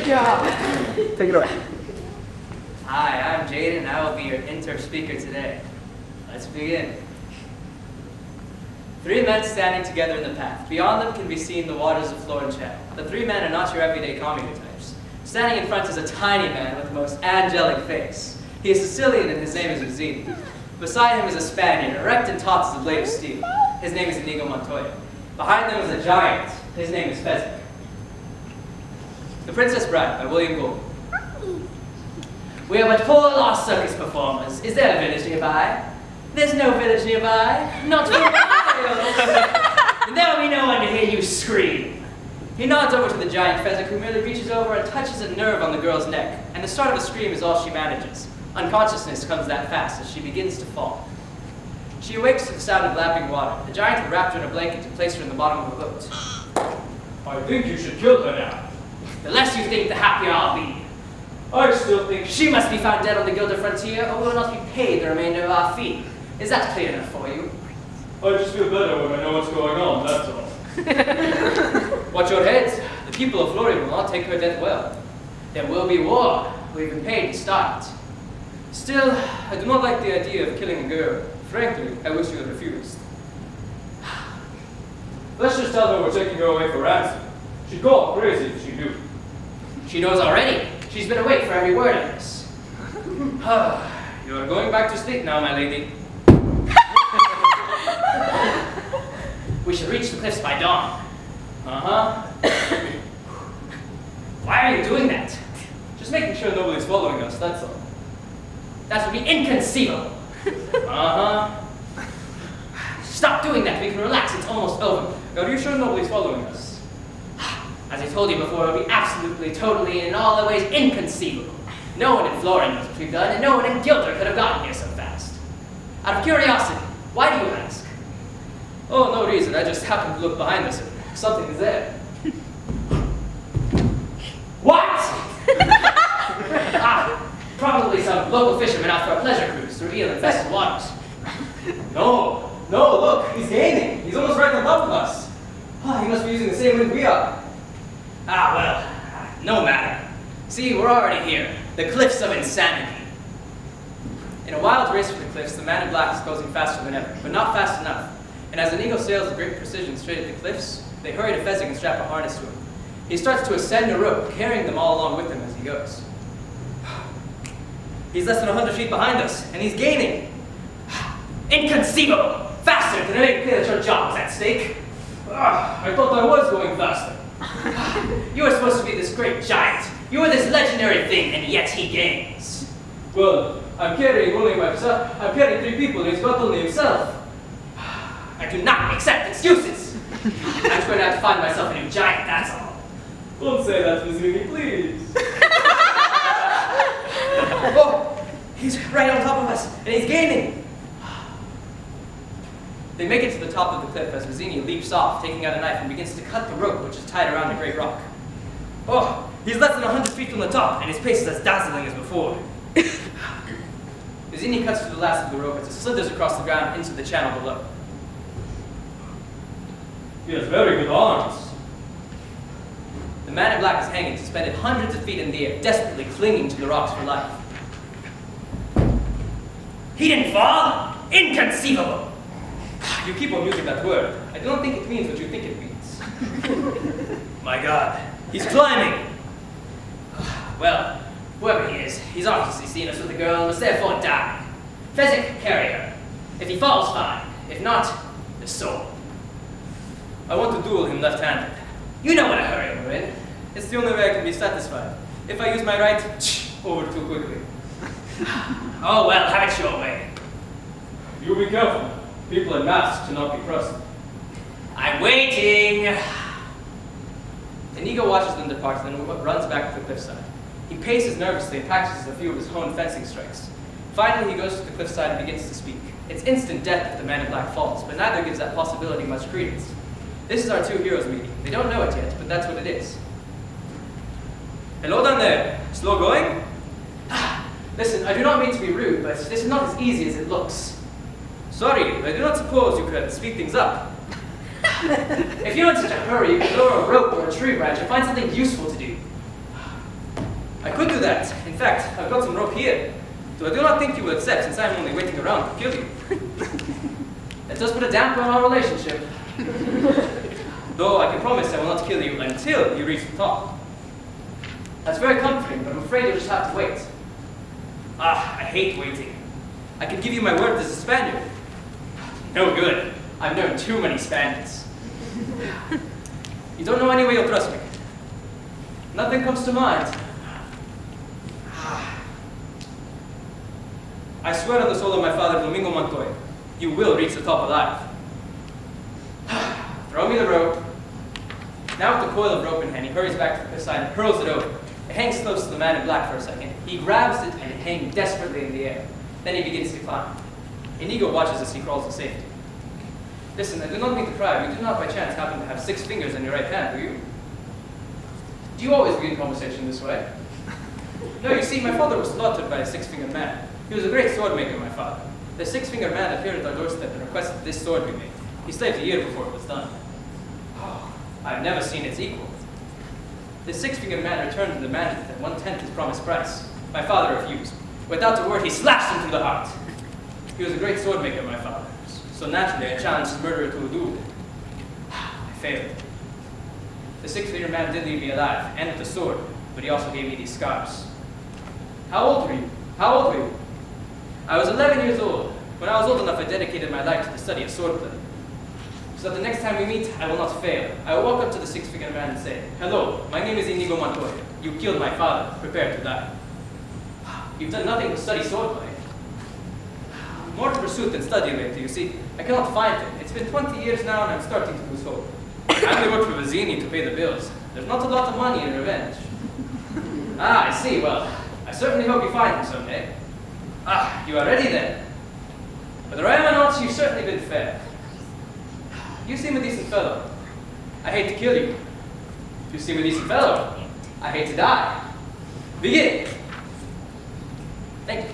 Good job. Take it away. Hi, I'm Jaden, and I will be your inter-speaker today. Let's begin. 3 men standing together in the path. Beyond them can be seen the waters of Florin Channel. The 3 men are not your everyday comedy types. Standing in front is a tiny man with the most angelic face. He is Sicilian and his name is Mazzini. Beside him is a Spaniard, erect and taut as a blade of steel. His name is Inigo Montoya. Behind them is a giant. His name is Fezzik. The Princess Bride by William Gould. We are but 4 lost circus performers. Is there a village nearby? There's no village nearby. Not for miles. And there will be no one to hear you scream. He nods over to the giant Fezzik, who merely reaches over and touches a nerve on the girl's neck, and the start of a scream is all she manages. Unconsciousness comes that fast as she begins to fall. She awakes to the sound of lapping water. The giant had wrapped her in a blanket and placed her in the bottom of a boat. I think you should kill her now. The less you think, the happier I'll be. I still think She must be found dead on the Gilded Frontier, or we will not be paid the remainder of our fee. Is that clear enough for you? I just feel better when I know what's going on, that's all. Watch your heads. The people of Florin will not take her death well. There will be war. We've been paid to start it. Still, I do not like the idea of killing a girl. Frankly, I wish you had refused. Let's just tell her we're taking her away for ransom. She'd go all crazy if she knew. She knows already. She's been awake for every word of this. You are going back to sleep now, my lady. We should reach the cliffs by dawn. Why are you doing that? Just making sure nobody's following us, that's all. That would be inconceivable. Stop doing that. We can relax. It's almost over. Are you sure nobody's following us? As I told you before, it would be absolutely, totally, and in all the ways inconceivable. No one in Florin knows what we've done, and no one in Gilder could have gotten here so fast. Out of curiosity, why do you ask? Oh, no reason. I just happened to look behind us and something is there. What? Probably some local fisherman out for a pleasure cruise through eel-infested waters. No, look, he's gaining. He's almost right on top of us. He must be using the same wind we are. No matter. See, we're already here. The cliffs of insanity. In a wild race for the cliffs, the man in black is closing faster than ever, but not fast enough. And as Inigo sails with great precision straight at the cliffs, they hurry to Fezzik and strap a harness to him. He starts to ascend a rope, carrying them all along with him as he goes. He's less than 100 feet behind us, and he's gaining. Inconceivable! Faster than it made clear that your job was at stake. I thought I was going faster. You were supposed to be this great giant. You were this legendary thing, and yet he gains. Well, I'm carrying only myself. I'm carrying 3 people, and he's got only himself. I do not accept excuses. I'm just going to have to find myself a new giant, that's all. Don't say that, Mazzini, please. Oh, he's right on top of us, and he's gaining. They make it to the top of the cliff as Mazzini leaps off, taking out a knife and begins to cut the rope which is tied around a great rock. Oh, he's less than 100 feet from the top, and his pace is as dazzling as before. Mazzini cuts through the last of the rope as it slithers across the ground into the channel below. He has very good arms. The man in black is hanging, suspended hundreds of feet in the air, desperately clinging to the rocks for life. He didn't fall? Inconceivable! You keep on using that word. I don't think it means what you think it means. My God, he's climbing! Well, whoever he is, he's obviously seen us with the girl and must therefore die. Fezzik, carry her. If he falls, fine. If not, the soul. I want to duel him left-handed. You know what a hurry we're in. It's the only way I can be satisfied. If I use my right, over too quickly. Oh well, have it your way. You be careful. People in masks cannot be trusted. I'm waiting. Inigo watches them depart and then runs back to the cliffside. He paces nervously and practices a few of his honed fencing strikes. Finally, he goes to the cliffside and begins to speak. It's instant death if the man in black falls, but neither gives that possibility much credence. This is our 2 heroes meeting. They don't know it yet, but that's what it is. Hello down there. Slow going? Listen, I do not mean to be rude, but this is not as easy as it looks. Sorry, I do not suppose you could speed things up. If you're in such a hurry, you could lower a rope or a tree branch or find something useful to do. I could do that. In fact, I've got some rope here. So I do not think you will accept, since I'm only waiting around to kill you. That does put a damper on our relationship. Though I can promise I will not kill you until you reach the top. That's very comforting, but I'm afraid you'll just have to wait. Ah, I hate waiting. I can give you my word as a Spaniard. No good. I've known too many Spaniards. You don't know any way you'll trust me. Nothing comes to mind. I swear on the soul of my father, Domingo Montoya, you will reach the top alive. Throw me the rope. Now with the coil of rope in hand, he hurries back to the cliffside and hurls it over. It hangs close to the man in black for a second. He grabs it and it hangs desperately in the air. Then he begins to climb. Inigo watches as he crawls to safety. Listen, I do not mean to pry. You do not by chance happen to have 6 fingers in your right hand, do you? Do you always begin conversation this way? No, you see, my father was slaughtered by a 6-fingered man. He was a great sword maker, my father. The 6-fingered man appeared at our doorstep and requested this sword be made. He slaved a year before it was done. Oh, I've never seen its equal. The 6-fingered man returned and demanded that 1/10 his promised price. My father refused. Without a word, he slashed him through the heart. He was a great sword maker, my father. So naturally, I challenged his murderer to a duel. I failed. The 6-fingered man did leave me alive, and with a sword, but he also gave me these scars. How old were you? How old were you? I was 11 years old. When I was old enough, I dedicated my life to the study of swordplay. So that the next time we meet, I will not fail. I will walk up to the 6-fingered man and say, "Hello, my name is Inigo Montoya. You killed my father. Prepare to die." You've done nothing to study swordplay. More to pursuit than study lately, you see. I cannot find it. It's been 20 years now and I'm starting to lose hope. I only work for Vizzini to pay the bills. There's not a lot of money in revenge. Ah, I see. Well, I certainly hope you find him someday. Ah, you are ready then. Whether I am or not, you've certainly been fair. You seem a decent fellow. I hate to kill you. You seem a decent fellow. I hate to die. Begin. Thank you.